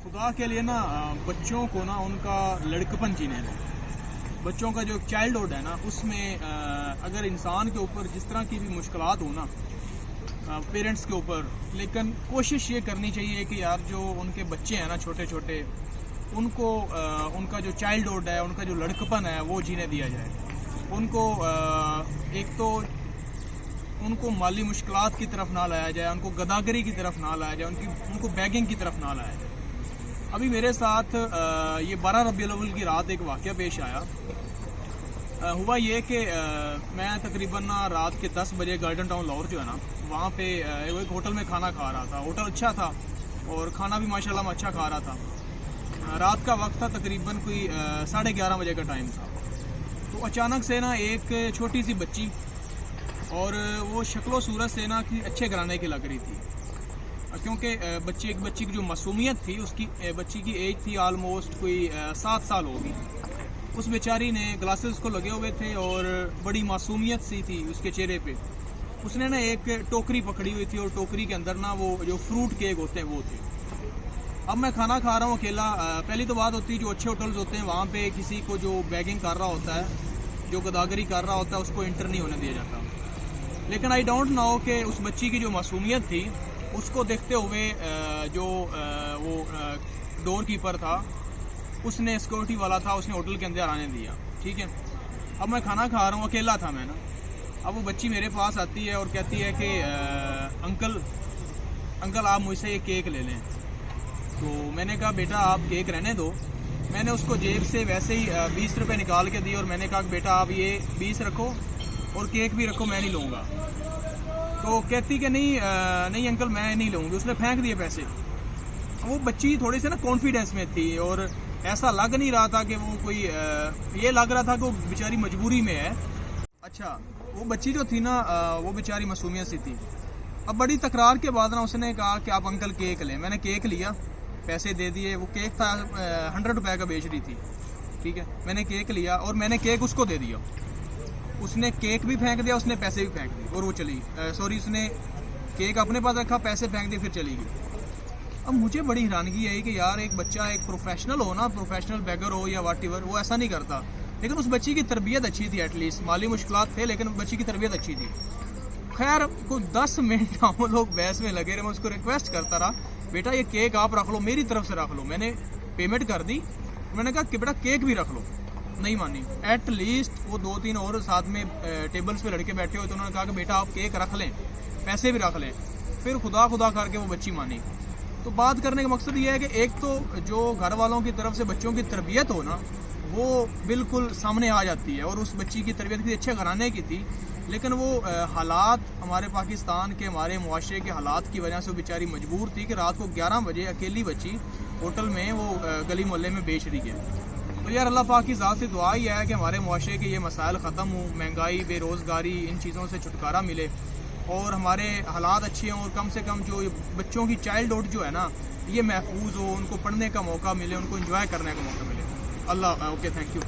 खुदा के लिए ना बच्चों को ना उनका लड़कपन जीने दें। बच्चों का जो चाइल्डहुड है ना उसमें अगर इंसान के ऊपर जिस तरह की भी मुश्किलात हो ना पेरेंट्स के ऊपर, लेकिन कोशिश ये करनी चाहिए कि यार जो उनके बच्चे हैं ना छोटे छोटे उनको उनका जो चाइल्डहुड है, उनका जो लड़कपन है वो जीने दिया जाए। उनको एक तो उनको माली मुश्किलात की तरफ ना लाया जाए, उनको गदागरी की तरफ ना लाया जाए, उनको बैगिंग की तरफ ना लाया जाए। अभी मेरे साथ ये 12 रबीउल अव्वल की रात एक वाक़या पेश आया। हुआ ये कि मैं तकरीबन ना रात के 10 बजे गार्डन टाउन लाहौर जो है ना वहाँ पे एक होटल में खाना खा रहा था। होटल अच्छा था और खाना भी माशाल्लाह मैं अच्छा खा रहा था। रात का वक्त था, तकरीबन कोई 11:30 बजे का टाइम था। तो अचानक से ना एक छोटी सी बच्ची, और वो शक्लो सूरत से ना कि अच्छे घराने की लग रही थी, क्योंकि एक बच्ची की जो मासूमियत थी, उसकी बच्ची की एज थी आलमोस्ट कोई 7 साल होगी। उस बेचारी ने ग्लासेस उसको लगे हुए थे और बड़ी मासूमियत सी थी उसके चेहरे पे। उसने ना एक टोकरी पकड़ी हुई थी और टोकरी के अंदर ना वो जो फ्रूट केक होते हैं वो थे। अब मैं खाना खा रहा हूँ अकेला। पहली तो बात होती है जो अच्छे होटल्स होते हैं वहाँ पे किसी को जो बैगिंग कर रहा होता है, जो गदागरी कर रहा होता है, उसको इंटर नहीं होने दिया जाता। लेकिन आई डोंट नो कि उस बच्ची की जो मासूमियत थी उसको देखते हुए जो वो डोर कीपर था, उसने सिक्योरिटी वाला था, उसने होटल के अंदर आने दिया। ठीक है, अब मैं खाना खा रहा हूँ, अकेला था मैं ना। अब वो बच्ची मेरे पास आती है और कहती है कि अंकल आप मुझसे ये केक ले लें। तो मैंने कहा बेटा आप केक रहने दो। मैंने उसको जेब से वैसे ही 20 रुपये निकाल के दिए और मैंने कहा बेटा आप ये 20 रखो और केक भी रखो, मैं नहीं लूँगा। तो कहती कि नहीं अंकल मैं नहीं लूँगी। उसने फेंक दिए पैसे। वो बच्ची थोड़ी सी ना कॉन्फिडेंस में थी और ऐसा लग नहीं रहा था कि वो कोई ये लग रहा था कि वो बेचारी मजबूरी में है। अच्छा, वो बच्ची जो थी ना वो बेचारी मासूमियत सी थी। अब बड़ी तकरार के बाद ना उसने कहा कि आप अंकल केक लें। मैंने केक लिया, पैसे दे दिए। वो केक था 100 रुपये का बेच रही थी। ठीक है, मैंने केक लिया और मैंने केक उसको दे दिया। उसने केक भी फेंक दिया, उसने पैसे भी फेंक दिए और वो चली। उसने केक अपने पास रखा, पैसे फेंक दिए, फिर चली गई। अब मुझे बड़ी हैरानगी आई कि यार एक बच्चा एक प्रोफेशनल हो ना, प्रोफेशनल बैगर हो या वाट एवर, वो ऐसा नहीं करता। लेकिन उस बच्ची की तरबियत अच्छी थी, एटलीस्ट माली मुश्किलात थे लेकिन बच्ची की तरबियत अच्छी थी। खैर कोई 10 मिनट हम लोग बहस में लगे रहे। मैं उसको रिक्वेस्ट करता रहा बेटा ये केक आप रख लो, मेरी तरफ से रख लो। मैंने पेमेंट कर दी। मैंने कहा कि बेटा केक भी रख लो, नहीं मानी। एटलीस्ट वो 2-3 और साथ में टेबल्स पे लड़के बैठे हुए थे, उन्होंने कहा कि बेटा आप केक रख लें, पैसे भी रख लें। फिर खुदा करके वो बच्ची मानी। तो बात करने का मकसद ये है कि एक तो जो घर वालों की तरफ से बच्चों की तरबियत हो ना वो बिल्कुल सामने आ जाती है। और उस बच्ची की तरबियत किसी अच्छे घराने की थी, लेकिन वो हालात हमारे पाकिस्तान के, हमारे मुआशरे के हालात की वजह से वो बेचारी मजबूर थी कि रात को 11 बजे अकेली बच्ची होटल में वो गली मोहल्ले में बेच रही है। तो यार अल्लाह पाक की ज़ात से दुआ ही है कि हमारे मुआशरे के ये मसाइल ख़त्म हो, महंगाई, बेरोज़गारी, इन चीज़ों से छुटकारा मिले और हमारे हालात अच्छे हों और कम से कम जो बच्चों की चाइल्डहुड जो है ना ये महफूज हो, उनको पढ़ने का मौका मिले, उनको एंजॉय करने का मौका मिले। अल्लाह ओके, थैंक यू।